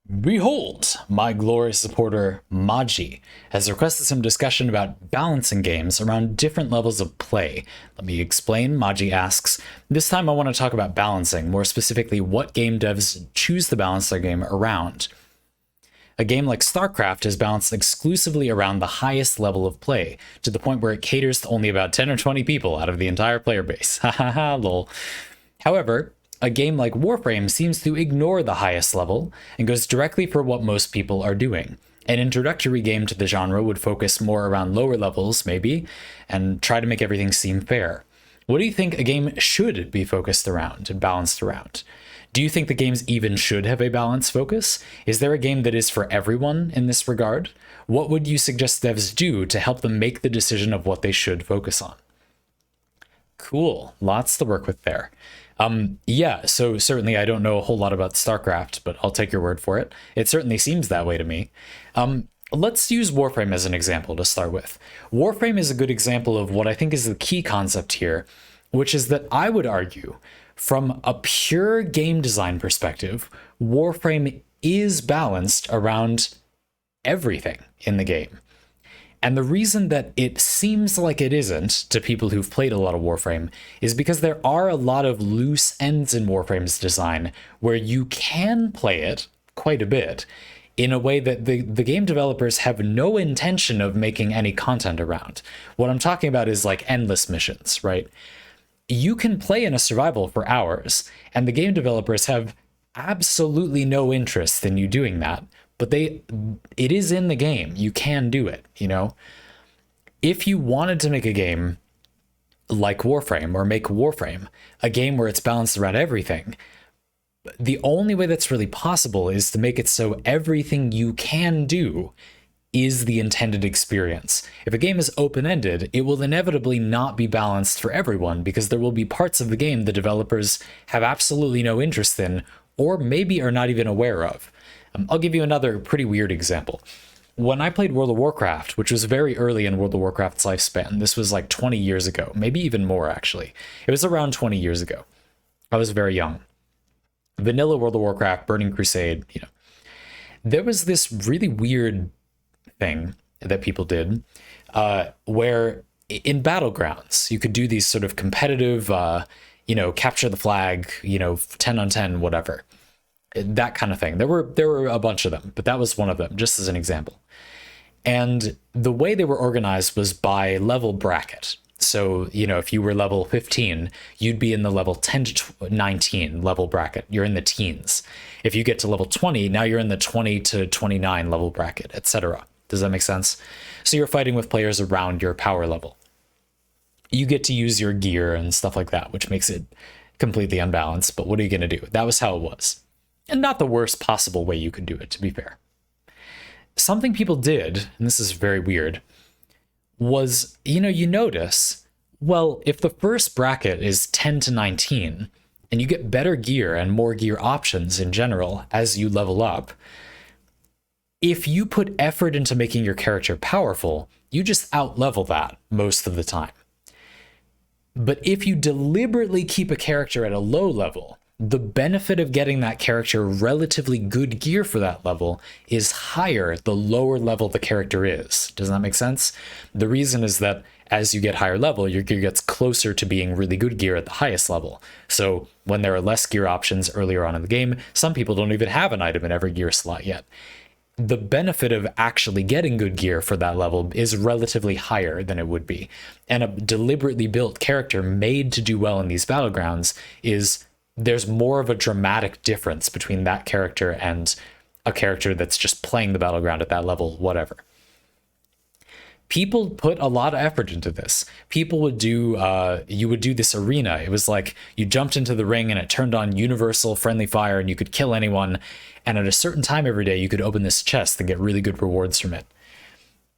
Behold, my glorious supporter, Maji, has requested some discussion about balancing games around different levels of play. Let me explain. Maji asks, this time I want to talk about balancing, more specifically what game devs choose to balance their game around. A game like StarCraft is balanced exclusively around the highest level of play, to the point where it caters to only about 10 or 20 people out of the entire player base. Hahaha, lol. However, a game like Warframe seems to ignore the highest level and goes directly for what most people are doing. An introductory game to the genre would focus more around lower levels, maybe, and try to make everything seem fair. What do you think a game should be focused around and balanced around? Do you think the games even should have a balanced focus? Is there a game that is for everyone in this regard? What would you suggest devs do to help them make the decision of what they should focus on? Cool, lots to work with there. Yeah, so certainly I don't know a whole lot about StarCraft, but I'll take your word for it. It certainly seems that way to me. Let's use Warframe as an example to start with. Warframe is a good example of what I think is the key concept here, which is that I would argue, from a pure game design perspective, Warframe is balanced around everything in the game. And the reason that it seems like it isn't to people who've played a lot of Warframe is because there are a lot of loose ends in Warframe's design where you can play it quite a bit in a way that the game developers have no intention of making any content around. What I'm talking about is like endless missions, right? You can play in a survival for hours, and the game developers have absolutely no interest in you doing that. But it is in the game. You can do it, you know? If you wanted to make a game like Warframe, or make Warframe a game where it's balanced around everything, the only way that's really possible is to make it so everything you can do is the intended experience. If a game is open-ended, it will inevitably not be balanced for everyone because there will be parts of the game the developers have absolutely no interest in, or maybe are not even aware of. I'll give you another pretty weird example. When I played World of Warcraft, which was very early in World of Warcraft's lifespan, this was like 20 years ago, maybe even more actually. It was around 20 years ago. I was very young. Vanilla World of Warcraft, Burning Crusade, you know. There was this really weird thing that people did where in Battlegrounds, you could do these sort of competitive, capture the flag, 10 on 10, whatever. That kind of thing. There were a bunch of them, but that was one of them, just as an example. And the way they were organized was by level bracket. So, if you were level 15, you'd be in the level 10 to 19 level bracket. You're in the teens. If you get to level 20, now you're in the 20 to 29 level bracket, etc. Does that make sense? So you're fighting with players around your power level. You get to use your gear and stuff like that, which makes it completely unbalanced, but what are you going to do? That was how it was. And not the worst possible way you could do it, to be fair. Something people did, and this is very weird, was, you notice, well, if the first bracket is 10 to 19, and you get better gear and more gear options in general as you level up, if you put effort into making your character powerful, you just out-level that most of the time. But if you deliberately keep a character at a low level, the benefit of getting that character relatively good gear for that level is higher the lower level the character is. Does that make sense? The reason is that as you get higher level, your gear gets closer to being really good gear at the highest level. So when there are less gear options earlier on in the game, some people don't even have an item in every gear slot yet. The benefit of actually getting good gear for that level is relatively higher than it would be. And a deliberately built character made to do well in these battlegrounds is there's more of a dramatic difference between that character and a character that's just playing the battleground at that level, whatever. People put a lot of effort into this. People would do, you would do this arena. It was like you jumped into the ring and it turned on universal friendly fire and you could kill anyone. And at a certain time every day, you could open this chest and get really good rewards from it.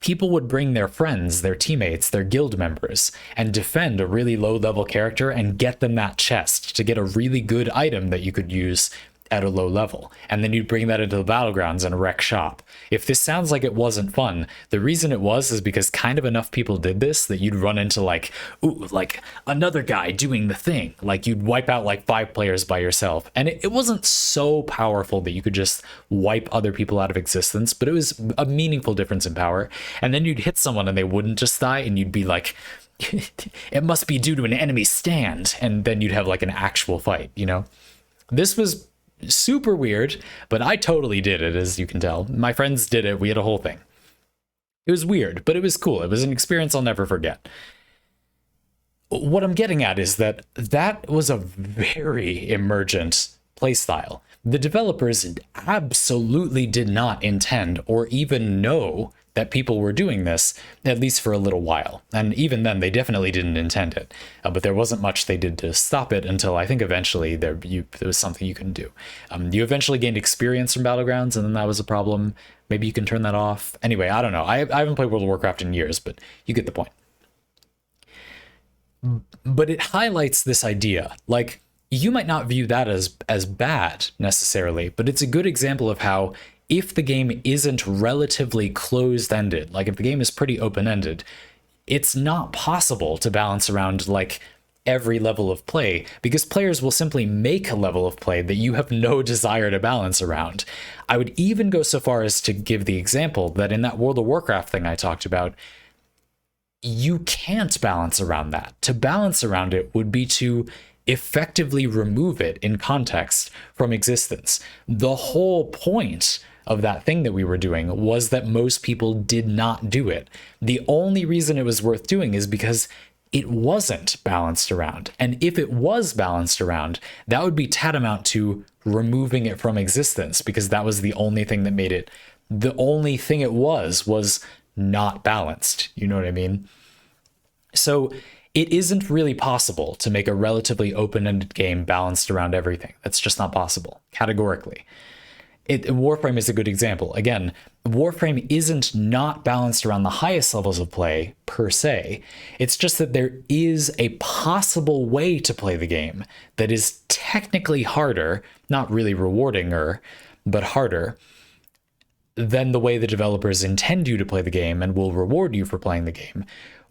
People would bring their friends, their teammates, their guild members, and defend a really low-level character and get them that chest to get a really good item that you could use at a low level, and then you'd bring that into the battlegrounds and wreck shop. If this sounds like it wasn't fun, the reason it was is because kind of enough people did this that you'd run into like, ooh, like another guy doing the thing. Like you'd wipe out like 5 players by yourself, and it wasn't so powerful that you could just wipe other people out of existence, but it was a meaningful difference in power. And then you'd hit someone and they wouldn't just die, and you'd be like, it must be due to an enemy stand, and then you'd have like an actual fight, you know? This was super weird, but I totally did it, as you can tell. My friends did it. We had a whole thing. It was weird, but it was cool. It was an experience I'll never forget. What I'm getting at is that that was a very emergent playstyle. The developers absolutely did not intend or even know that people were doing this, at least for a little while. And even then, they definitely didn't intend it. But there wasn't much they did to stop it until I think eventually there was something you couldn't do. You eventually gained experience from Battlegrounds, and then that was a problem. Maybe you can turn that off. Anyway, I don't know. I haven't played World of Warcraft in years, but you get the point. But it highlights this idea. Like, you might not view that as bad necessarily, but it's a good example of how if the game isn't relatively closed-ended, like if the game is pretty open-ended, it's not possible to balance around like every level of play, because players will simply make a level of play that you have no desire to balance around. I would even go so far as to give the example that in that World of Warcraft thing I talked about, you can't balance around that. To balance around it would be to effectively remove it in context from existence. The whole point of that thing that we were doing was that most people did not do it. The only reason it was worth doing is because it wasn't balanced around. And if it was balanced around, that would be tantamount to removing it from existence, because that was the only thing that made it, the only thing it was not balanced. You know what I mean? So it isn't really possible to make a relatively open-ended game balanced around everything. That's just not possible, categorically. Warframe is a good example. Again, Warframe isn't not balanced around the highest levels of play, per se. It's just that there is a possible way to play the game that is technically harder, not really rewardinger, but harder than the way the developers intend you to play the game and will reward you for playing the game,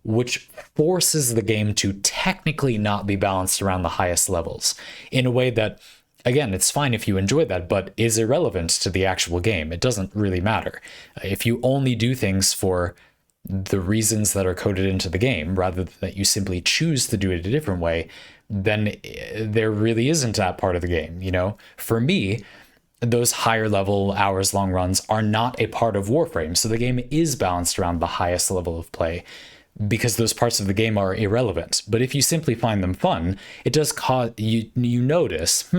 which forces the game to technically not be balanced around the highest levels in a way that, again, it's fine if you enjoy that, but is irrelevant to the actual game. It doesn't really matter. If you only do things for the reasons that are coded into the game, rather than that you simply choose to do it a different way, then there really isn't that part of the game, you know? For me, those higher level hours long runs are not a part of Warframe, so the game is balanced around the highest level of play, because those parts of the game are irrelevant. But if you simply find them fun, it does cause you notice,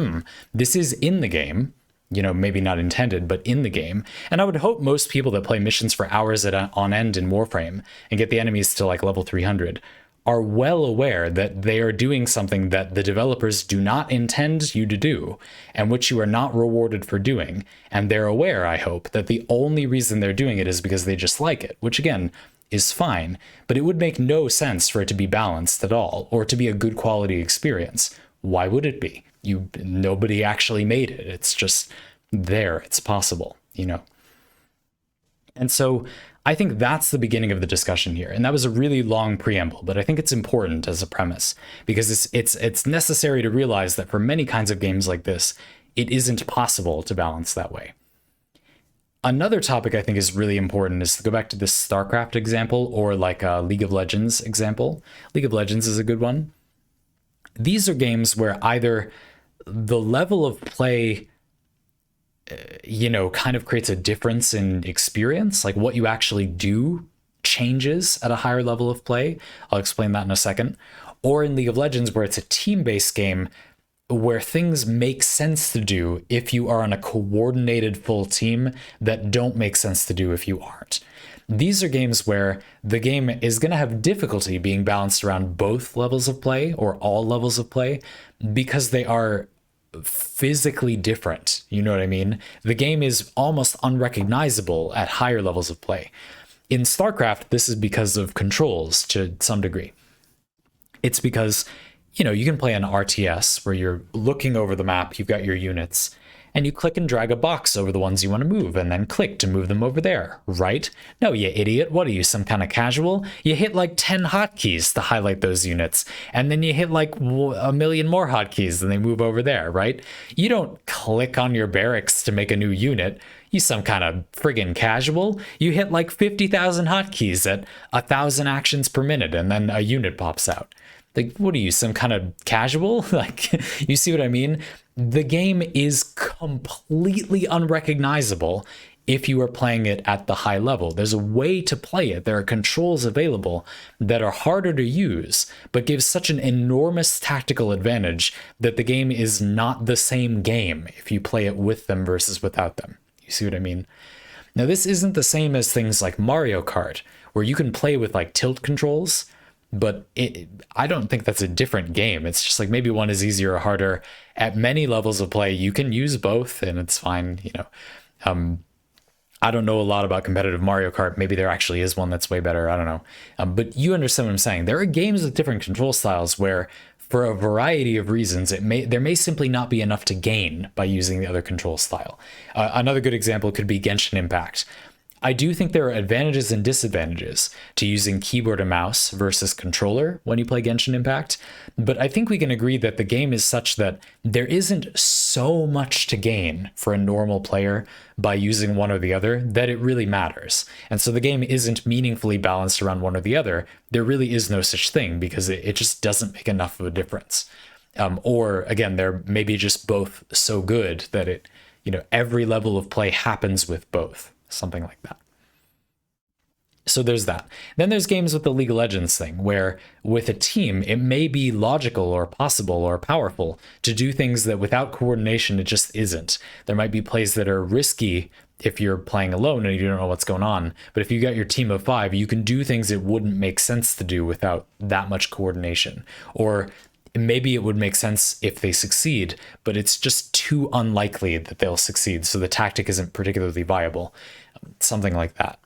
this is in the game, you know, maybe not intended, but in the game. And I would hope most people that play missions for hours on end in Warframe and get the enemies to like level 300 are well aware that they are doing something that the developers do not intend you to do, and which you are not rewarded for doing. And they're aware, I hope, that the only reason they're doing it is because they just like it, which again, is fine, but it would make no sense for it to be balanced at all, or to be a good quality experience. Why would it be? Nobody actually made it. It's just there. It's possible, you know? And so I think that's the beginning of the discussion here. And that was a really long preamble, but I think it's important as a premise, because it's necessary to realize that for many kinds of games like this, it isn't possible to balance that way. Another topic I think is really important is to go back to this StarCraft example, or like a League of Legends example. League of Legends is a good one. These are games where either the level of play, you know, kind of creates a difference in experience, like what you actually do changes at a higher level of play. I'll explain that in a second. Or in League of Legends, where it's a team-based game, where things make sense to do if you are on a coordinated full team that don't make sense to do if you aren't. These are games where the game is going to have difficulty being balanced around both levels of play, or all levels of play, because they are physically different. You know what I mean? The game is almost unrecognizable at higher levels of play. In StarCraft, this is because of controls to some degree. It's because, you know, you can play an RTS where you're looking over the map, you've got your units, and you click and drag a box over the ones you want to move and then click to move them over there, right? No, you idiot. What are you, some kind of casual? You hit like 10 hotkeys to highlight those units, and then you hit like a million more hotkeys and they move over there, right? You don't click on your barracks to make a new unit. You some kind of friggin' casual. You hit like 50,000 hotkeys at 1,000 actions per minute and then a unit pops out. Like, what are you, some kind of casual? Like, you see what I mean? The game is completely unrecognizable if you are playing it at the high level. There's a way to play it. There are controls available that are harder to use, but give such an enormous tactical advantage that the game is not the same game if you play it with them versus without them. You see what I mean? Now, this isn't the same as things like Mario Kart, where you can play with like tilt controls, but I don't think that's a different game. It's just like maybe one is easier or harder. At many levels of play, you can use both and it's fine, you know. I don't know a lot about competitive Mario Kart. Maybe there actually is one that's way better. I don't know. But you understand what I'm saying. There are games with different control styles where, for a variety of reasons, there may simply not be enough to gain by using the other control style. Another good example could be Genshin Impact. I do think there are advantages and disadvantages to using keyboard and mouse versus controller when you play Genshin Impact, but I think we can agree that the game is such that there isn't so much to gain for a normal player by using one or the other that it really matters. And so the game isn't meaningfully balanced around one or the other. There really is no such thing because it just doesn't make enough of a difference. Or again, they're maybe just both so good that it, you know, every level of play happens with both. Something like that. So there's that. Then there's games with the League of Legends thing, where with a team, it may be logical or possible or powerful to do things that without coordination, it just isn't. There might be plays that are risky if you're playing alone and you don't know what's going on. But if you got your team of 5, you can do things it wouldn't make sense to do without that much coordination. Or maybe it would make sense if they succeed, but it's just too unlikely that they'll succeed, so the tactic isn't particularly viable. Something like that.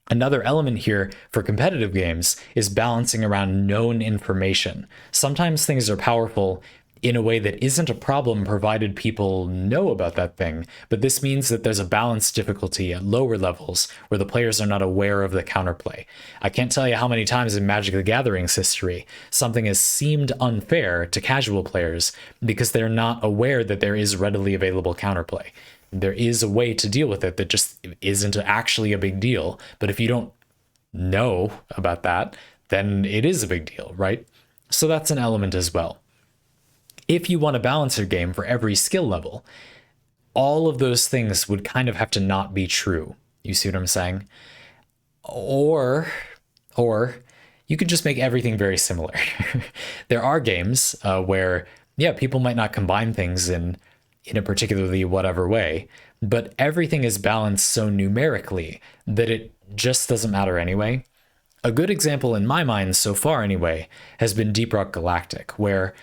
Another element here for competitive games is balancing around known information. Sometimes things are powerful in a way that isn't a problem provided people know about that thing, but this means that there's a balanced difficulty at lower levels where the players are not aware of the counterplay. I can't tell you how many times in Magic the Gathering's history something has seemed unfair to casual players because they're not aware that there is readily available counterplay. There is a way to deal with it that just isn't actually a big deal, but if you don't know about that, then it is a big deal, right? So that's an element as well. If you want to balance your game for every skill level, all of those things would kind of have to not be true. You see what I'm saying? Or you could just make everything very similar. There are games where, yeah, people might not combine things in a particularly whatever way, but everything is balanced so numerically that it just doesn't matter anyway. A good example in my mind so far anyway has been Deep Rock Galactic, where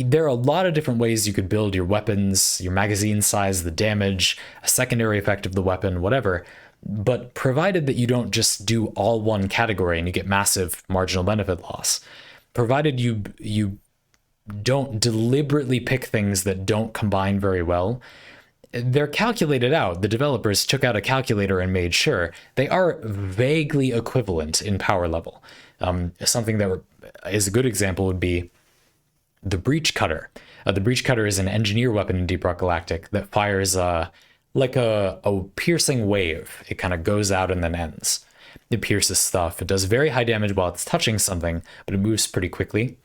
there are a lot of different ways you could build your weapons, your magazine size, the damage, a secondary effect of the weapon, whatever. But provided that you don't just do all one category and you get massive marginal benefit loss, provided you don't deliberately pick things that don't combine very well, they're calculated out. The developers took out a calculator and made sure they are vaguely equivalent in power level. Something that is a good example would be the Breach Cutter. The Breach Cutter is an engineer weapon in Deep Rock Galactic that fires like a piercing wave. It kind of goes out and then ends. It pierces stuff. It does very high damage while it's touching something, but it moves pretty quickly.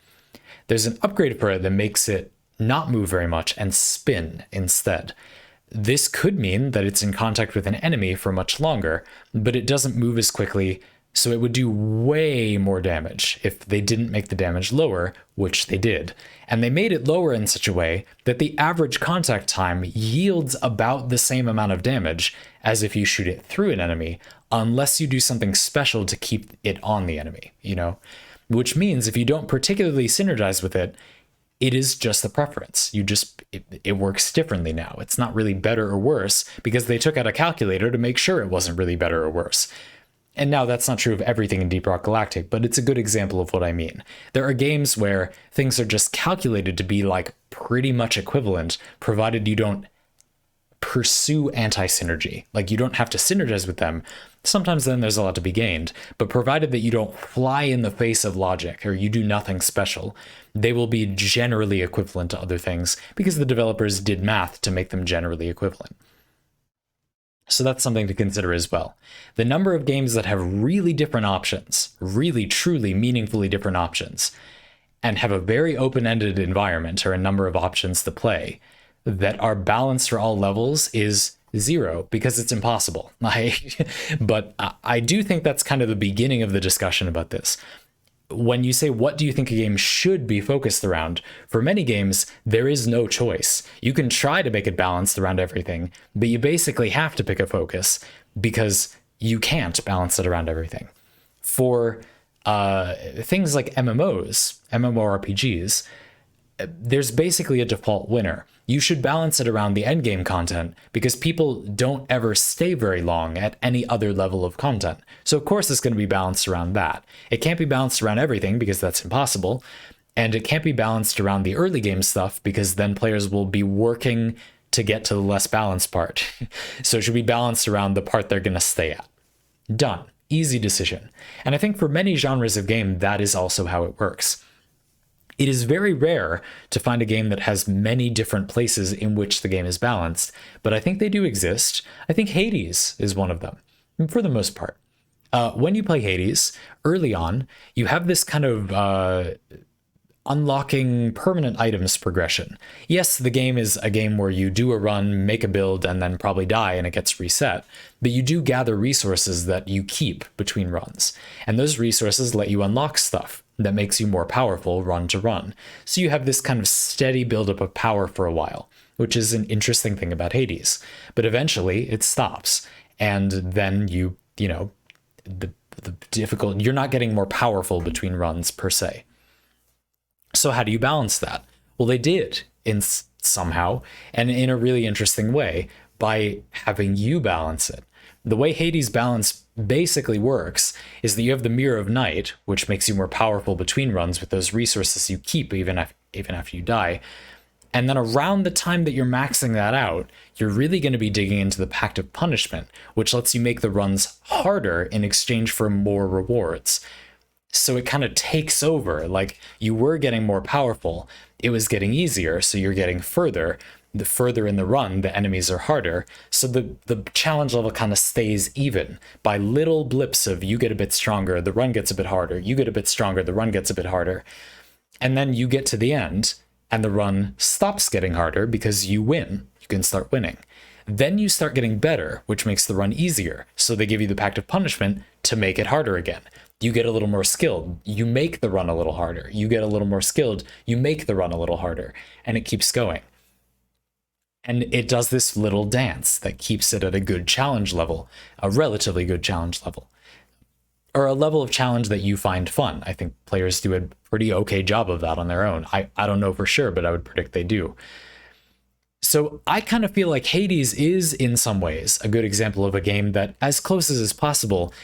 There's an upgrade for it that makes it not move very much and spin instead. This could mean that it's in contact with an enemy for much longer, but it doesn't move as quickly, so it would do way more damage if they didn't make the damage lower, which they did. And they made it lower in such a way that the average contact time yields about the same amount of damage as if you shoot it through an enemy, unless you do something special to keep it on the enemy, you know? Which means if you don't particularly synergize with it, it is just the preference. It works differently now. It's not really better or worse because they took out a calculator to make sure it wasn't really better or worse. And now that's not true of everything in Deep Rock Galactic, but it's a good example of what I mean. There are games where things are just calculated to be like pretty much equivalent, provided you don't pursue anti-synergy. Like, you don't have to synergize with them. Sometimes then there's a lot to be gained, but provided that you don't fly in the face of logic or you do nothing special, they will be generally equivalent to other things because the developers did math to make them generally equivalent. So that's something to consider as well. The number of games that have really different options, really truly meaningfully different options, and have a very open-ended environment or a number of options to play that are balanced for all levels is 0, because it's impossible. But I do think that's kind of the beginning of the discussion about this. When you say, what do you think a game should be focused around? For many games, there is no choice. You can try to make it balanced around everything, but you basically have to pick a focus because you can't balance it around everything. For things like MMORPGs, there's basically a default winner. You should balance it around the endgame content because people don't ever stay very long at any other level of content. So of course it's going to be balanced around that. It can't be balanced around everything because that's impossible. And it can't be balanced around the early game stuff because then players will be working to get to the less balanced part. So it should be balanced around the part they're going to stay at. Done. Easy decision. And I think for many genres of game, that is also how it works. It is very rare to find a game that has many different places in which the game is balanced, but I think they do exist. I think Hades is one of them, for the most part. When you play Hades, early on, you have this kind of unlocking permanent items progression. Yes, the game is a game where you do a run, make a build, and then probably die and it gets reset, but you do gather resources that you keep between runs, and those resources let you unlock stuff that makes you more powerful run to run. So you have this kind of steady buildup of power for a while, which is an interesting thing about Hades. But eventually it stops, and then the difficult, you're not getting more powerful between runs per se. So how do you balance that? Well, they did somehow, and in a really interesting way, by having you balance it. The way Hades balance basically works is that you have the Mirror of Night, which makes you more powerful between runs with those resources you keep even after you die. And then around the time that you're maxing that out, you're really going to be digging into the Pact of Punishment, which lets you make the runs harder in exchange for more rewards. So it kind of takes over. Like, you were getting more powerful, it was getting easier, so you're getting further. The further in the run, the enemies are harder. So the challenge level kind of stays even by little blips of you get a bit stronger, the run gets a bit harder, you get a bit stronger, the run gets a bit harder. And then you get to the end and the run stops getting harder because you win. You can start winning. Then you start getting better, which makes the run easier. So they give you the Pact of Punishment to make it harder again. You get a little more skilled. You make the run a little harder. You get a little more skilled. You make the run a little harder. And it keeps going. And it does this little dance that keeps it at a good challenge level, a relatively good challenge level, or a level of challenge that you find fun. I think players do a pretty okay job of that on their own. I don't know for sure, but I would predict they do. So I kind of feel like Hades is, in some ways, a good example of a game that, as close as is possible,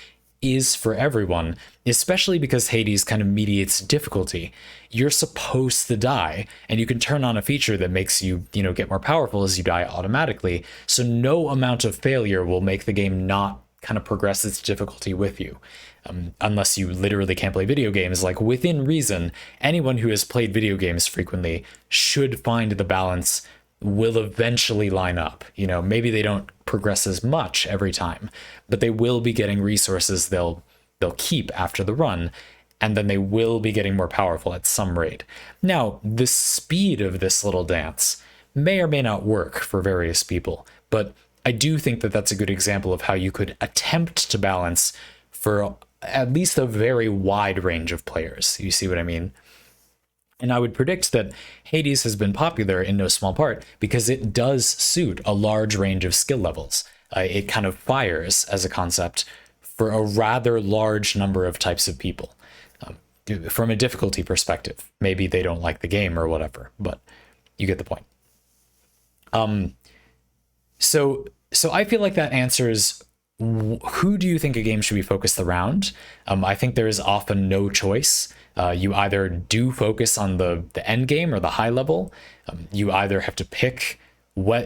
is for everyone, especially because Hades kind of mediates difficulty. You're supposed to die, and you can turn on a feature that makes you, get more powerful as you die automatically. So no amount of failure will make the game not kind of progress its difficulty with you. Unless you literally can't play video games, like within reason, anyone who has played video games frequently should find the balance will eventually line up. Maybe they don't progress as much every time, but they will be getting resources they'll keep after the run, and then they will be getting more powerful at some rate. Now, the speed of this little dance may or may not work for various people, but I do think that that's a good example of how you could attempt to balance for at least a very wide range of players. You see what I mean? And I would predict that Hades has been popular in no small part because it does suit a large range of skill levels. It kind of fires as a concept for a rather large number of types of people. From a difficulty perspective, maybe they don't like the game or whatever, but you get the point. So I feel like that answers who do you think a game should be focused around? I think there is often no choice. You either do focus on the end game or the high level. You either have to pick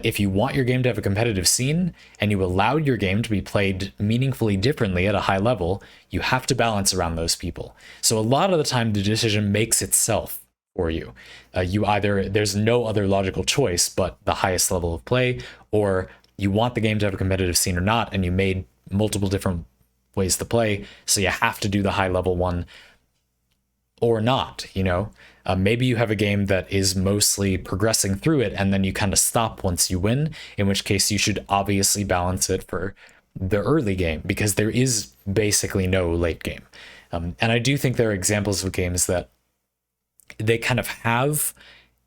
if you want your game to have a competitive scene and you allow your game to be played meaningfully differently at a high level, you have to balance around those people. So a lot of the time, the decision makes itself for you. There's no other logical choice but the highest level of play, or you want the game to have a competitive scene or not, and you made multiple different ways to play, so you have to do the high level one or not, maybe you have a game that is mostly progressing through it and then you kind of stop once you win, in which case you should obviously balance it for the early game, because there is basically no late game. And I do think there are examples of games that they kind of have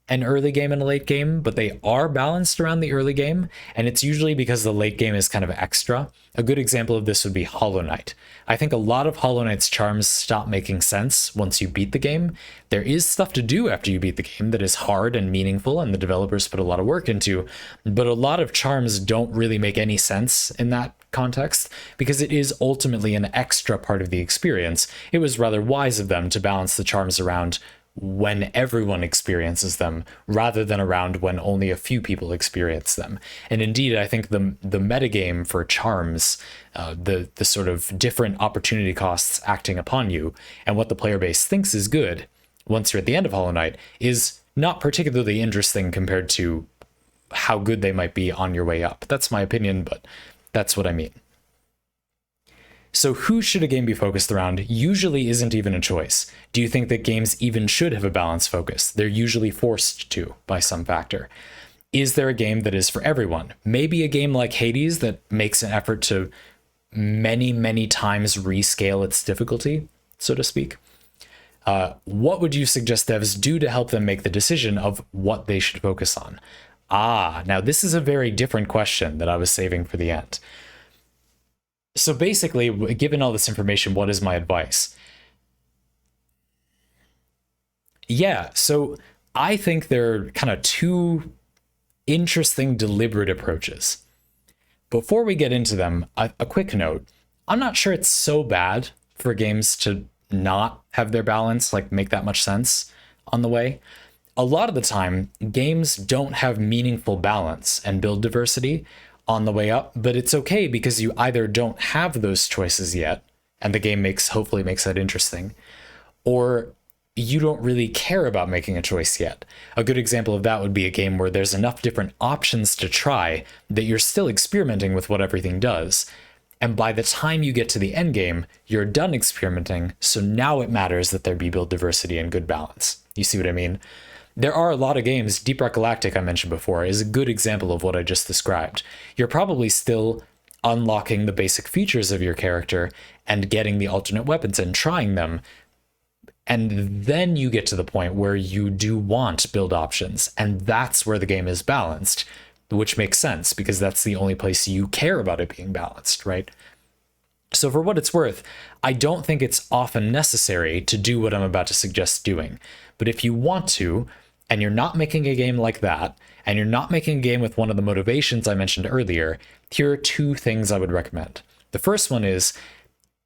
an early game and a late game, but they are balanced around the early game, and it's usually because the late game is kind of extra. A good example of this would be Hollow Knight. I think a lot of Hollow Knight's charms stop making sense once you beat the game. There is stuff to do after you beat the game that is hard and meaningful, and the developers put a lot of work into, but a lot of charms don't really make any sense in that context, because it is ultimately an extra part of the experience. It was rather wise of them to balance the charms around when everyone experiences them, rather than around when only a few people experience them. And indeed, I think the metagame for charms, the sort of different opportunity costs acting upon you, and what the player base thinks is good once you're at the end of Hollow Knight, is not particularly interesting compared to how good they might be on your way up. That's my opinion, but that's what I mean. So who should a game be focused around usually isn't even a choice. Do you think that games even should have a balanced focus? They're usually forced to by some factor. Is there a game that is for everyone? Maybe a game like Hades that makes an effort to many times rescale its difficulty, so to speak. What would you suggest devs do to help them make the decision of what they should focus on? Now this is a very different question that I was saving for the end. So basically, given all this information, what is my advice? Yeah, so I think there are kind of two interesting, deliberate approaches. Before we get into them, a quick note. I'm not sure it's so bad for games to not have their balance, like make that much sense on the way. A lot of the time, games don't have meaningful balance and build diversity on the way up, but it's okay because you either don't have those choices yet, and the game hopefully makes that interesting, or you don't really care about making a choice yet. A good example of that would be a game where there's enough different options to try that you're still experimenting with what everything does, and by the time you get to the end game, you're done experimenting, so now it matters that there be build diversity and good balance. You see what I mean? There are a lot of games. Deep Rock Galactic, I mentioned before, is a good example of what I just described. You're probably still unlocking the basic features of your character and getting the alternate weapons and trying them. And then you get to the point where you do want build options, and that's where the game is balanced, which makes sense because that's the only place you care about it being balanced, right? So for what it's worth, I don't think it's often necessary to do what I'm about to suggest doing. But if you want to, and you're not making a game like that, and you're not making a game with one of the motivations I mentioned earlier, here are two things I would recommend. The first one is,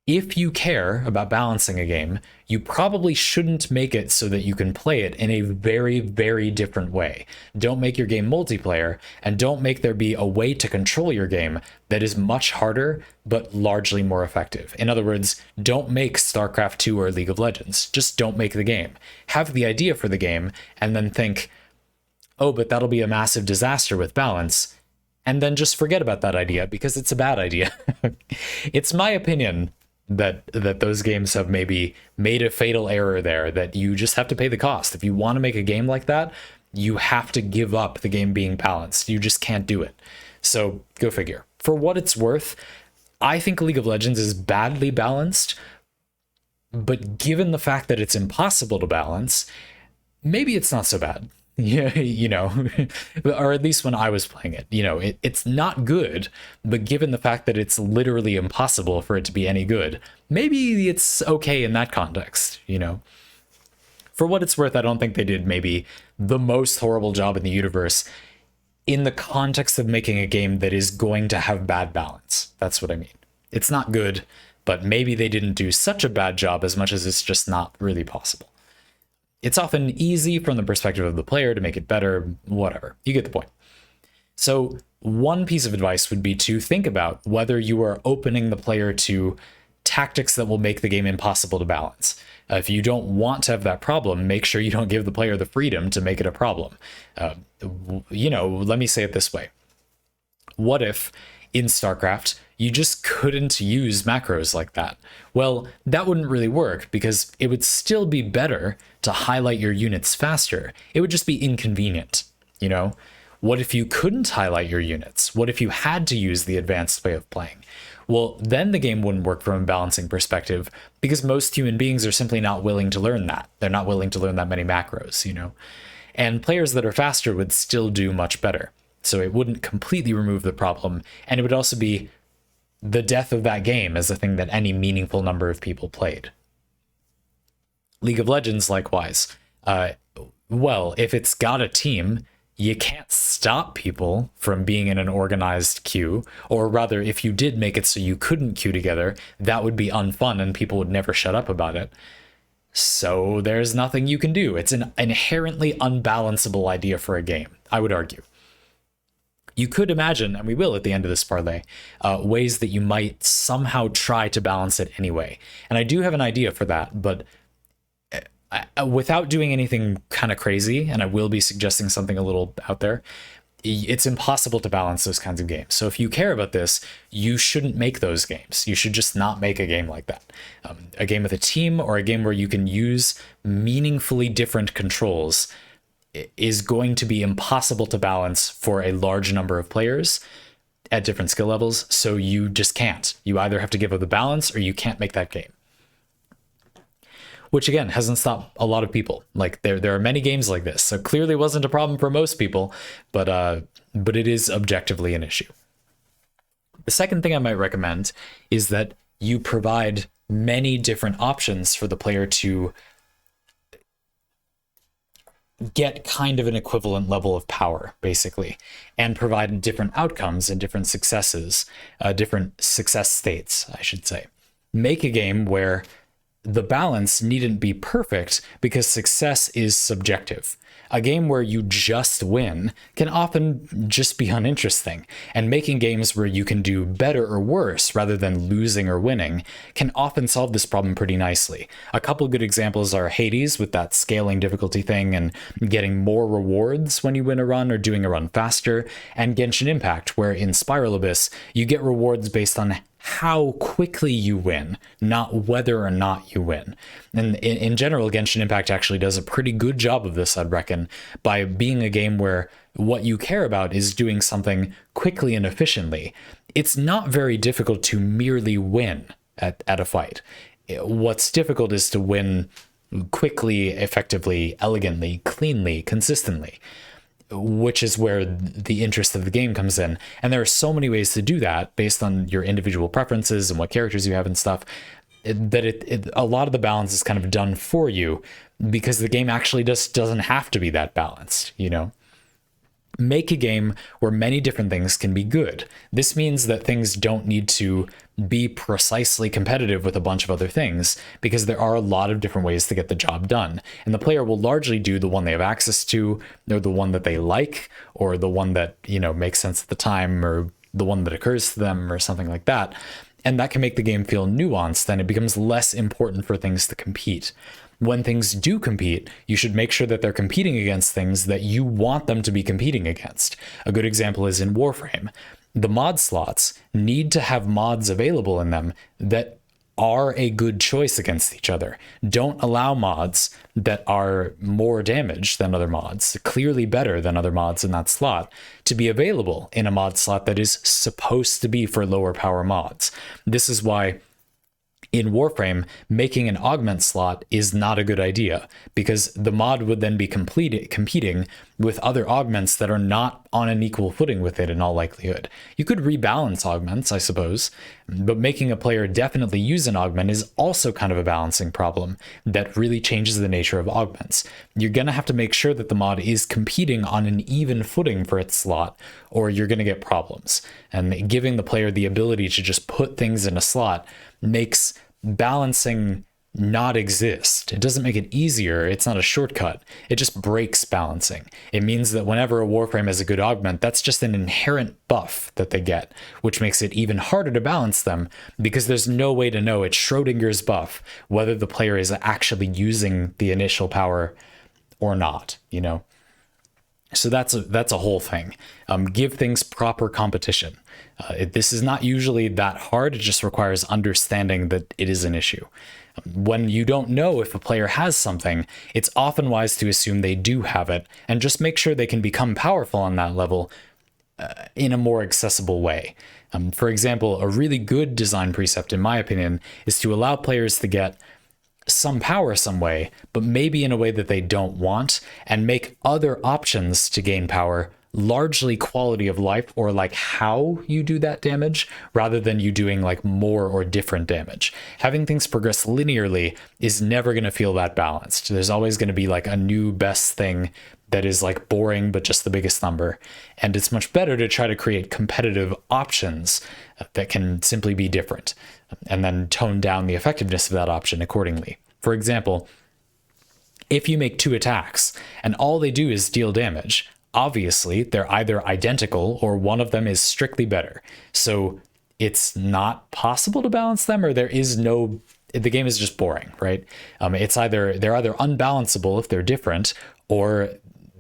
if you care about balancing a game, you probably shouldn't make it so that you can play it in a very different way. Don't make your game multiplayer, and don't make there be a way to control your game that is much harder, but largely more effective. In other words, don't make StarCraft 2 or League of Legends. Just don't make the game. Have the idea for the game, and then think, oh, but that'll be a massive disaster with balance, and then just forget about that idea because it's a bad idea. It's my opinion that those games have maybe made a fatal error there, that you just have to pay the cost. If you want to make a game like that, you have to give up the game being balanced. You just can't do it. So go figure. For what it's worth, I think League of Legends is badly balanced, but given the fact that it's impossible to balance, maybe it's not so bad. Yeah, or at least when I was playing it, it's not good, but given the fact that it's literally impossible for it to be any good, maybe it's okay in that context, For what it's worth, I don't think they did maybe the most horrible job in the universe in the context of making a game that is going to have bad balance. That's what I mean. It's not good, but maybe they didn't do such a bad job as much as it's just not really possible. It's often easy from the perspective of the player to make it better, whatever. You get the point. So one piece of advice would be to think about whether you are opening the player to tactics that will make the game impossible to balance. If you don't want to have that problem, make sure you don't give the player the freedom to make it a problem. Let me say it this way. What if in StarCraft you just couldn't use macros like that? Well, that wouldn't really work because it would still be better to highlight your units faster. It would just be inconvenient, What if you couldn't highlight your units? What if you had to use the advanced way of playing? Well, then the game wouldn't work from a balancing perspective because most human beings are simply not willing to learn that. They're not willing to learn that many macros, And players that are faster would still do much better. So it wouldn't completely remove the problem, and it would also be the death of that game as a thing that any meaningful number of people played. League of Legends, likewise. If it's got a team, you can't stop people from being in an organized queue, or rather, if you did make it so you couldn't queue together, that would be unfun and people would never shut up about it. So there's nothing you can do. It's an inherently unbalanceable idea for a game, I would argue. You could imagine, and we will at the end of this parlay, ways that you might somehow try to balance it anyway. And I do have an idea for that, but without doing anything kind of crazy, and I will be suggesting something a little out there, it's impossible to balance those kinds of games. So if you care about this, you shouldn't make those games. You should just not make a game like that. A game with a team or a game where you can use meaningfully different controls is going to be impossible to balance for a large number of players at different skill levels. So you just can't. You either have to give up the balance or you can't make that game. Which again hasn't stopped a lot of people. Like there are many games like this. So clearly wasn't a problem for most people, but it is objectively an issue. The second thing I might recommend is that you provide many different options for the player to get kind of an equivalent level of power, basically, and provide different outcomes and different successes, different success states, I should say. Make a game where the balance needn't be perfect because success is subjective. A game where you just win can often just be uninteresting, and making games where you can do better or worse rather than losing or winning can often solve this problem pretty nicely. A couple good examples are Hades with that scaling difficulty thing and getting more rewards when you win a run or doing a run faster, and Genshin Impact, where in Spiral Abyss you get rewards based on how quickly you win, not whether or not you win. And in general, Genshin Impact actually does a pretty good job of this, I'd reckon, by being a game where what you care about is doing something quickly and efficiently. It's not very difficult to merely win at a fight. What's difficult is to win quickly, effectively, elegantly, cleanly, consistently, which is where the interest of the game comes in. And there are so many ways to do that based on your individual preferences and what characters you have and stuff, that a lot of the balance is kind of done for you because the game actually just doesn't have to be that balanced, Make a game where many different things can be good. This means that things don't need to be precisely competitive with a bunch of other things because there are a lot of different ways to get the job done. And the player will largely do the one they have access to, or the one that they like, or the one that, makes sense at the time, or the one that occurs to them, or something like that. And that can make the game feel nuanced, and it becomes less important for things to compete. When things do compete, you should make sure that they're competing against things that you want them to be competing against. A good example is in Warframe. The mod slots need to have mods available in them that are a good choice against each other. Don't allow mods that are more damaged than other mods, clearly better than other mods in that slot, to be available in a mod slot that is supposed to be for lower power mods. This is why in Warframe, making an augment slot is not a good idea, because the mod would then be competing with other augments that are not on an equal footing with it in all likelihood. You could rebalance augments, I suppose, but making a player definitely use an augment is also kind of a balancing problem that really changes the nature of augments. You're going to have to make sure that the mod is competing on an even footing for its slot, or you're going to get problems. And giving the player the ability to just put things in a slot makes balancing not exist. It doesn't make it easier. It's not a shortcut. It just breaks balancing. It means that whenever a Warframe has a good augment, that's just an inherent buff that they get, which makes it even harder to balance them because there's no way to know, it's Schrodinger's buff, whether the player is actually using the initial power or not, you know? So that's a whole thing. Give things proper competition. This is not usually that hard. It just requires understanding that it is an issue. When you don't know if a player has something, it's often wise to assume they do have it and just make sure they can become powerful on that level in a more accessible way. For example, a really good design precept, in my opinion, is to allow players to get some power some way, but maybe in a way that they don't want, and make other options to gain power largely quality of life or like how you do that damage rather than you doing like more or different damage. Having things progress linearly is never going to feel that balanced. There's always going to be like a new best thing that is like boring but just the biggest number, and it's much better to try to create competitive options that can simply be different and then tone down the effectiveness of that option accordingly. For example, if you make 2 attacks and all they do is deal damage, obviously they're either identical or one of them is strictly better. So it's not possible to balance them, or the game is just boring, right? They're either unbalanceable if they're different, or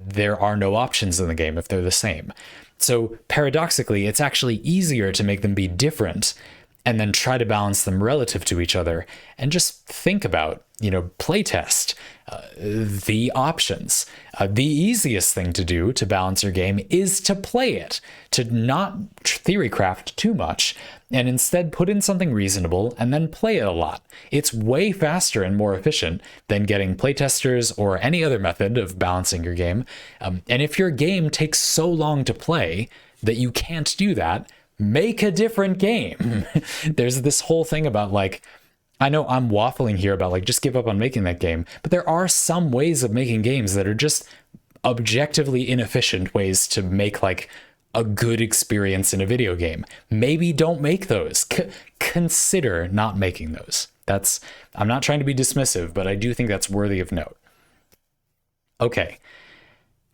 there are no options in the game if they're the same. So paradoxically, it's actually easier to make them be different and then try to balance them relative to each other and just think about, playtest the options. The easiest thing to do to balance your game is to play it, to not theorycraft too much, and instead put in something reasonable and then play it a lot. It's way faster and more efficient than getting playtesters or any other method of balancing your game. And if your game takes so long to play that you can't do that, make a different game. There's this whole thing about like, I know I'm waffling here about like, just give up on making that game, but there are some ways of making games that are just objectively inefficient ways to make like a good experience in a video game. Maybe don't make those. Consider not making those. I'm not trying to be dismissive, but I do think that's worthy of note. Okay.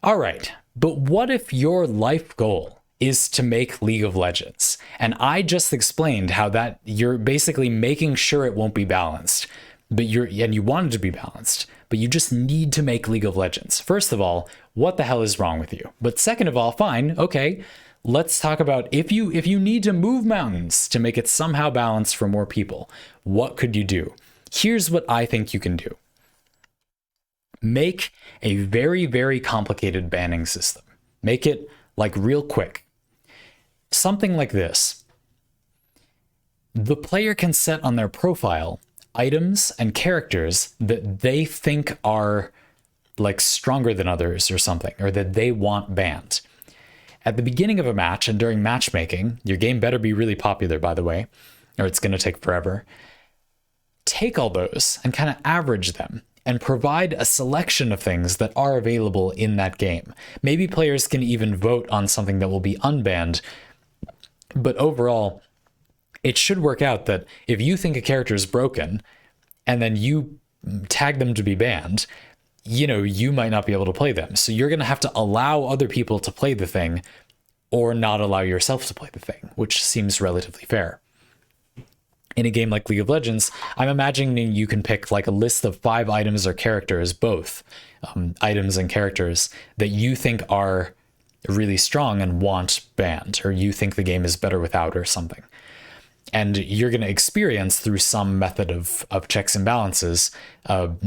All right. But what if your life goal is to make League of Legends? And I just explained how that you're basically making sure it won't be balanced, but you want it to be balanced, but you just need to make League of Legends. First of all, what the hell is wrong with you? But second of all, fine, okay, let's talk about if you need to move mountains to make it somehow balanced for more people, what could you do? Here's what I think you can do. Make a very, very complicated banning system. Make it like real quick. Something like this. The player can set on their profile items and characters that they think are like stronger than others or something, or that they want banned. At the beginning of a match and during matchmaking, your game better be really popular, by the way, or it's going to take forever. Take all those and kind of average them and provide a selection of things that are available in that game. Maybe players can even vote on something that will be unbanned. But overall, it should work out that if you think a character is broken and then you tag them to be banned, you might not be able to play them. So you're going to have to allow other people to play the thing or not allow yourself to play the thing, which seems relatively fair. In a game like League of Legends, I'm imagining you can pick like a list of 5 items or characters, both items and characters that you think are really strong and want banned, or you think the game is better without or something. And you're going to experience through some method of checks and balances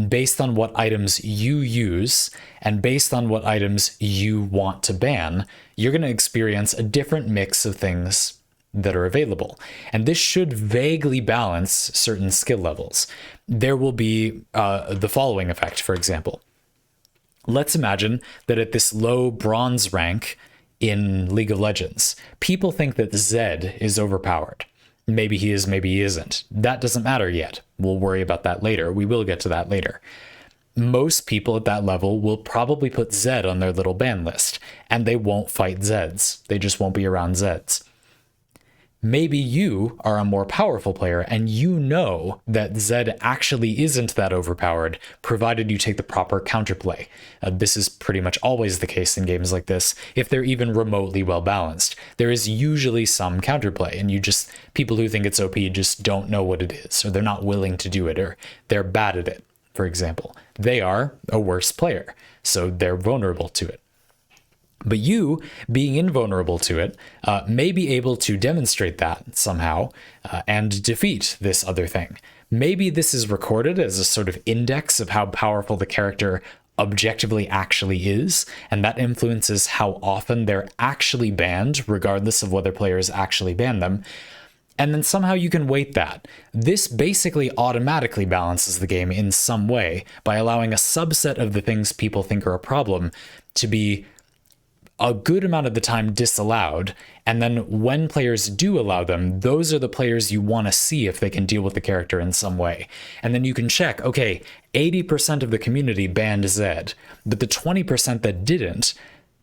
based on what items you use and based on what items you want to ban, you're going to experience a different mix of things that are available. And this should vaguely balance certain skill levels. There will be the following effect, for example. Let's imagine that at this low bronze rank in League of Legends, people think that Zed is overpowered. Maybe he is, maybe he isn't. That doesn't matter yet. We'll worry about that later. We will get to that later. Most people at that level will probably put Zed on their little ban list, and they won't fight Zeds. They just won't be around Zeds. maybe you are a more powerful player and you know that Zed actually isn't that overpowered, provided you take the proper counterplay. This is pretty much always the case in games like this. If they're even remotely well balanced, there is usually some counterplay, and people who think it's OP just don't know what it is, or they're not willing to do it, or they're bad at it, for example. They are a worse player, so they're vulnerable to it. But you, being invulnerable to it, may be able to demonstrate that somehow and defeat this other thing. Maybe this is recorded as a sort of index of how powerful the character objectively actually is, and that influences how often they're actually banned, regardless of whether players actually ban them. And then somehow you can weight that. This basically automatically balances the game in some way by allowing a subset of the things people think are a problem to be a good amount of the time disallowed, and then when players do allow them, those are the players you want to see if they can deal with the character in some way. And then you can check, okay, 80% of the community banned Zed, but the 20% that didn't,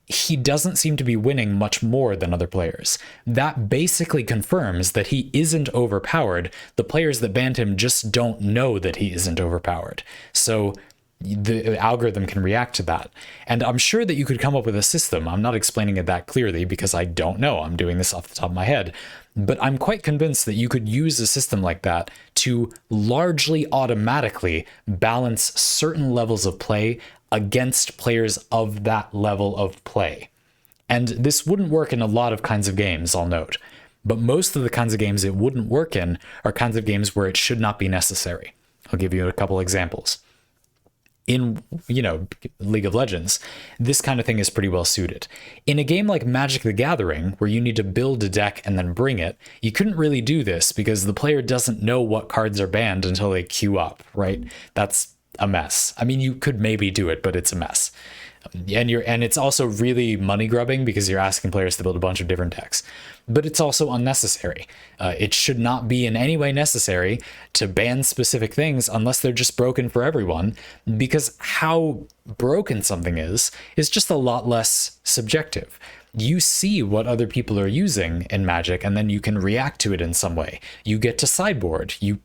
he doesn't seem to be winning much more than other players. That basically confirms that he isn't overpowered. The players that banned him just don't know that he isn't overpowered. So the algorithm can react to that. And I'm sure that you could come up with a system. I'm not explaining it that clearly because I don't know. I'm doing this off the top of my head. But I'm quite convinced that you could use a system like that to largely automatically balance certain levels of play against players of that level of play. And this wouldn't work in a lot of kinds of games, I'll note. But most of the kinds of games it wouldn't work in are kinds of games where it should not be necessary. I'll give you a couple examples. In, League of Legends, this kind of thing is pretty well suited. In a game like Magic the Gathering, where you need to build a deck and then bring it, you couldn't really do this because the player doesn't know what cards are banned until they queue up, right? That's a mess. I mean, you could maybe do it, but it's a mess. And it's also really money grubbing because you're asking players to build a bunch of different decks. But it's also unnecessary. It should not be in any way necessary to ban specific things unless they're just broken for everyone, because how broken something is just a lot less subjective. You see what other people are using in Magic, and then you can react to it in some way. You get to sideboard. You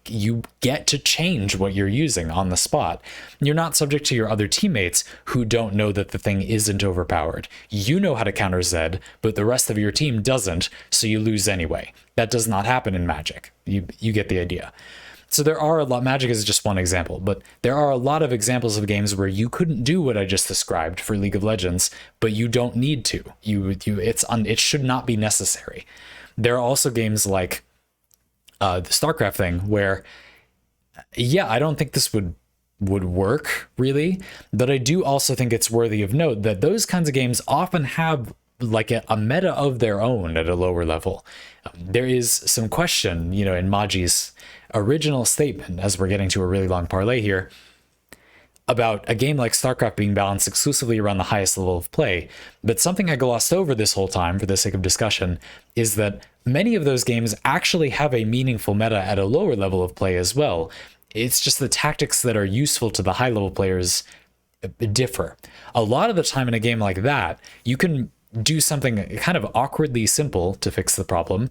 get to change what you're using on the spot. You're not subject to your other teammates who don't know that the thing isn't overpowered. You know how to counter Zed, but the rest of your team doesn't, so you lose anyway. That does not happen in Magic. You get the idea. So there are a lot, Magic is just one example, but there are a lot of examples of games where you couldn't do what I just described for League of Legends, but you don't need to. It should not be necessary. There are also games like the StarCraft thing where, I don't think this would work really, but I do also think it's worthy of note that those kinds of games often have like a meta of their own at a lower level. There is some question, in Maji's original statement, as we're getting to a really long parlay here, about a game like StarCraft being balanced exclusively around the highest level of play. But something I glossed over this whole time for the sake of discussion is that many of those games actually have a meaningful meta at a lower level of play as well. It's just the tactics that are useful to the high level players differ. A lot of the time in a game like that, you can do something kind of awkwardly simple to fix the problem.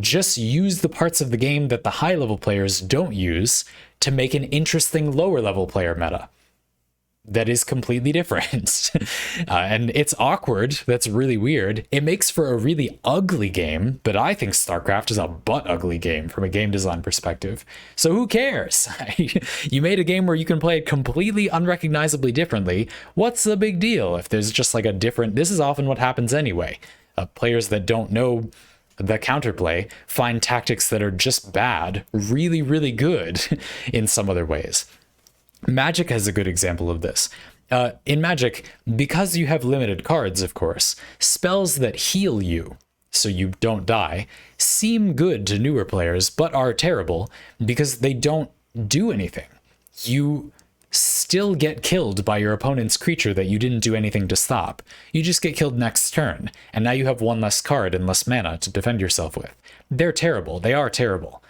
Just use the parts of the game that the high level players don't use to make an interesting lower level player meta that is completely different. And it's awkward. That's really weird. It makes for a really ugly game, but I think StarCraft is a butt ugly game from a game design perspective. So who cares? You made a game where you can play it completely unrecognizably differently. What's the big deal if there's just like a different... This is often what happens anyway. Players that don't know the counterplay find tactics that are just bad really, really good in some other ways. Magic has a good example of this. In Magic, because you have limited cards, of course, spells that heal you so you don't die seem good to newer players, but are terrible because they don't do anything. You still get killed by your opponent's creature that you didn't do anything to stop. You just get killed next turn, and now you have one less card and less mana to defend yourself with. They're terrible. They are terrible.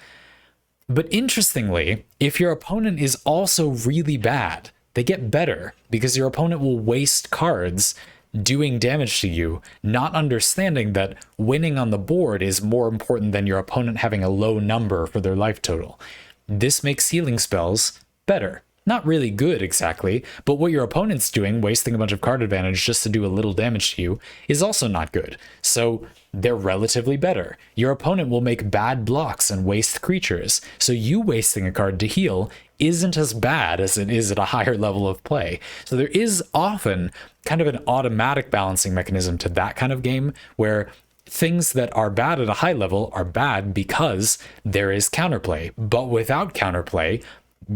But interestingly, if your opponent is also really bad, they get better because your opponent will waste cards doing damage to you, not understanding that winning on the board is more important than your opponent having a low number for their life total. This makes healing spells better. Not really good exactly, but what your opponent's doing, wasting a bunch of card advantage just to do a little damage to you, is also not good. So they're relatively better. Your opponent will make bad blocks and waste creatures, so you wasting a card to heal isn't as bad as it is at a higher level of play. So there is often kind of an automatic balancing mechanism to that kind of game, where things that are bad at a high level are bad because there is counterplay, but without counterplay,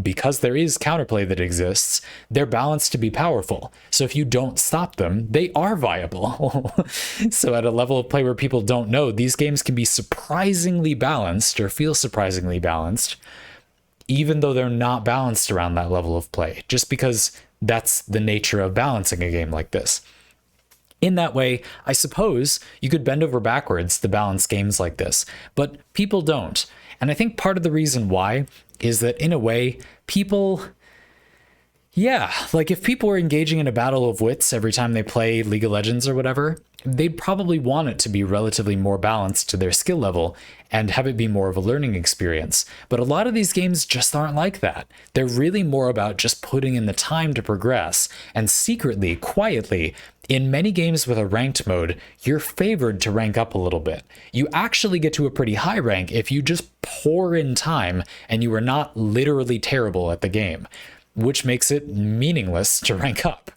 because there is counterplay that exists, they're balanced to be powerful. So if you don't stop them, they are viable. So at a level of play where people don't know, these games can be surprisingly balanced or feel surprisingly balanced, even though they're not balanced around that level of play, just because that's the nature of balancing a game like this. In that way, I suppose you could bend over backwards to balance games like this, but people don't. And I think part of the reason why is that, in a way, people... Yeah, like if people were engaging in a battle of wits every time they play League of Legends or whatever, they'd probably want it to be relatively more balanced to their skill level and have it be more of a learning experience. But a lot of these games just aren't like that. They're really more about just putting in the time to progress, and secretly, quietly, in many games with a ranked mode, you're favored to rank up a little bit. You actually get to a pretty high rank if you just pour in time and you are not literally terrible at the game, which makes it meaningless to rank up.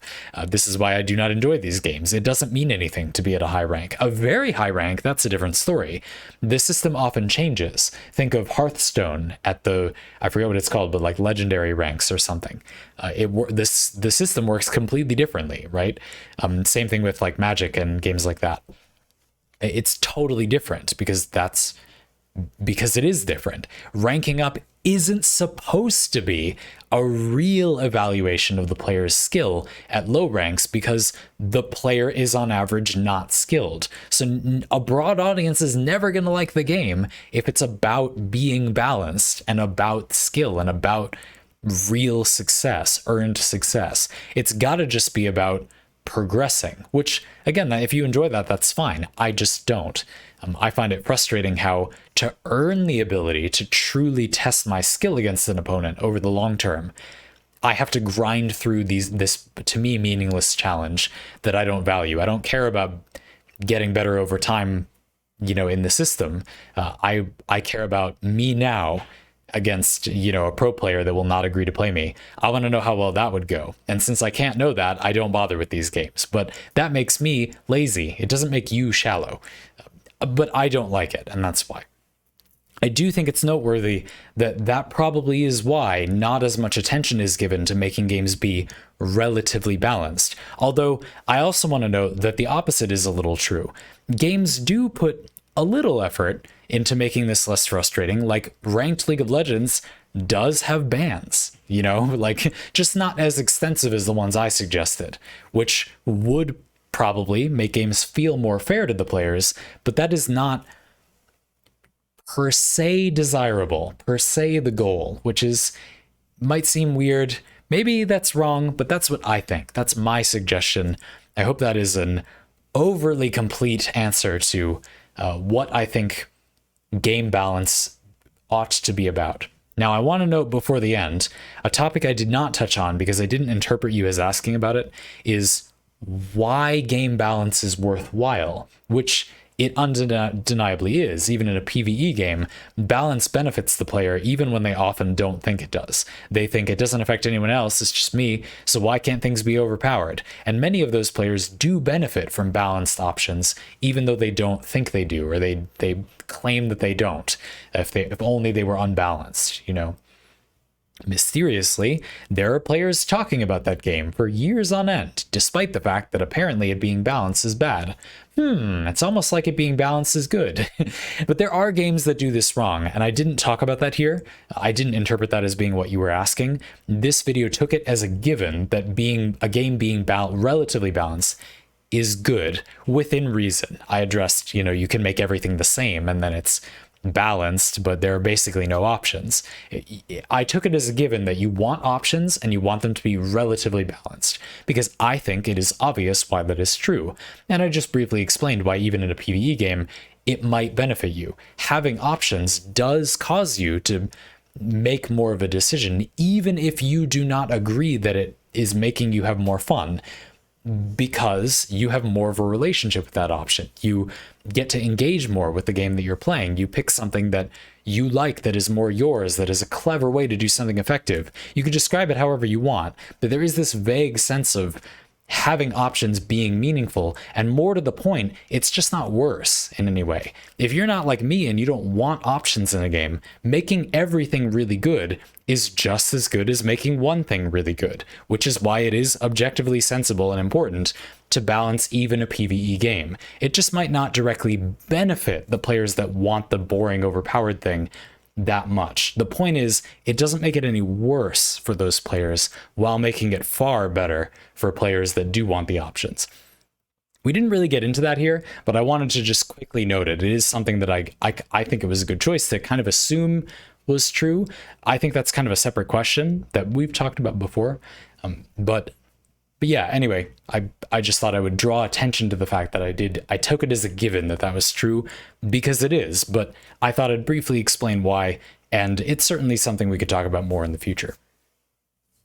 This is why I do not enjoy these games. It doesn't mean anything to be at a high rank. A very high rank, that's a different story. The system often changes. Think of Hearthstone at the, I forget what it's called, but like legendary ranks or something. The system works completely differently, right? Same thing with like Magic and games like that. It's totally different because it is different. Ranking up isn't supposed to be a real evaluation of the player's skill at low ranks because the player is on average not skilled. So a broad audience is never going to like the game if it's about being balanced and about skill and about real success, earned success. It's got to just be about progressing, which again, if you enjoy that, that's fine. I just don't. I find it frustrating how to earn the ability to truly test my skill against an opponent over the long term, I have to grind through this to me meaningless challenge that I don't value. I don't care about getting better over time, in the system. I care about me now against, a pro player that will not agree to play me. I want to know how well that would go. And since I can't know that, I don't bother with these games. But that makes me lazy. It doesn't make you shallow. But I don't like it, and that's why. I do think it's noteworthy that probably is why not as much attention is given to making games be relatively balanced. Although I also want to note that the opposite is a little true. Games do put a little effort into making this less frustrating, like ranked League of Legends does have bans, like just not as extensive as the ones I suggested, which would probably make games feel more fair to the players, but that is not per se desirable, per se the goal, which might seem weird. Maybe that's wrong, but that's what I think. That's my suggestion. I hope that is an overly complete answer to what I think game balance ought to be about. Now, I want to note before the end, a topic I did not touch on because I didn't interpret you as asking about it is why game balance is worthwhile, which it undeniably is. Even in a PvE game, balance benefits the player even when they often don't think it does. They think it doesn't affect anyone else, it's just me, so why can't things be overpowered? And many of those players do benefit from balanced options, even though they don't think they do, or they claim that they don't, if only they were unbalanced, Mysteriously, there are players talking about that game for years on end, despite the fact that apparently it being balanced is bad. It's almost like it being balanced is good. But there are games that do this wrong, and I didn't talk about that here. I didn't interpret that as being what you were asking. This video took it as a given that a game being relatively balanced is good within reason. I addressed, you can make everything the same, and then it's balanced, but there are basically no options. I took it as a given that you want options and you want them to be relatively balanced, because I think it is obvious why that is true. And I just briefly explained why even in a PvE game, it might benefit you. Having options does cause you to make more of a decision, even if you do not agree that it is making you have more fun, because you have more of a relationship with that option. You get to engage more with the game that you're playing. You pick something that you like, that is more yours, that is a clever way to do something effective. You can describe it however you want, but there is this vague sense of having options being meaningful, and more to the point, it's just not worse in any way. If you're not like me and you don't want options in a game, making everything really good is just as good as making one thing really good, which is why it is objectively sensible and important to balance even a PvE game. It just might not directly benefit the players that want the boring, overpowered thing that much. The point is, it doesn't make it any worse for those players while making it far better for players that do want the options. We didn't really get into that here, but I wanted to just quickly note it. It is something that I think it was a good choice to kind of assume was true. I think that's kind of a separate question that we've talked about before. But yeah, anyway, I just thought I would draw attention to the fact that I took it as a given that that was true, because it is, but I thought I'd briefly explain why, and it's certainly something we could talk about more in the future.